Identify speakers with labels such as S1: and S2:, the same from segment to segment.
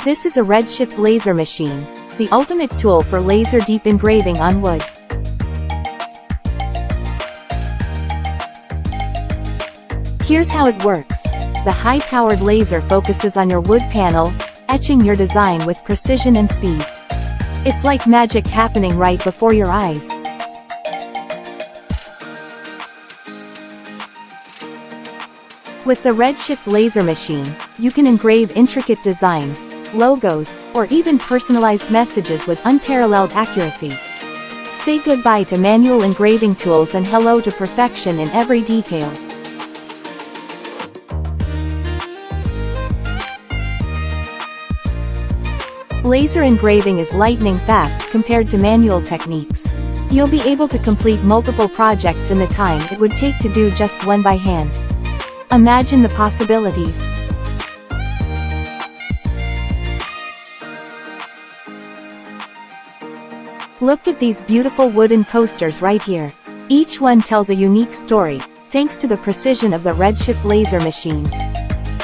S1: This is a Redshift laser machine, the ultimate tool for laser deep engraving on wood. Here's how it works. The high-powered laser focuses on your wood panel, etching your design with precision and speed. It's like magic happening right before your eyes. With the Redshift laser machine, you can engrave intricate designs, logos, or even personalized messages with unparalleled accuracy. Say goodbye to manual engraving tools and hello to perfection in every detail. Laser engraving is lightning fast compared to manual techniques. You'll be able to complete multiple projects in the time it would take to do just one by hand. Imagine the possibilities. Look at these beautiful wooden coasters right here. Each one tells a unique story, thanks to the precision of the Redshift laser machine.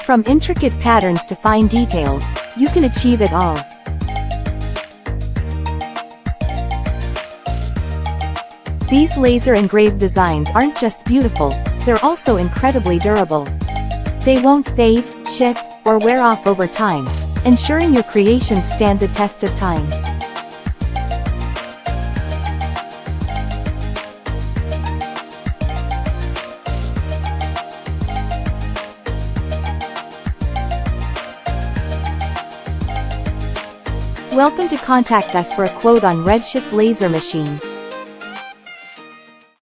S1: From intricate patterns to fine details, you can achieve it all. These laser engraved designs aren't just beautiful, they're also incredibly durable. They won't fade, chip, or wear off over time, ensuring your creations stand the test of time. Welcome to contact us for a quote on Redshift laser machine.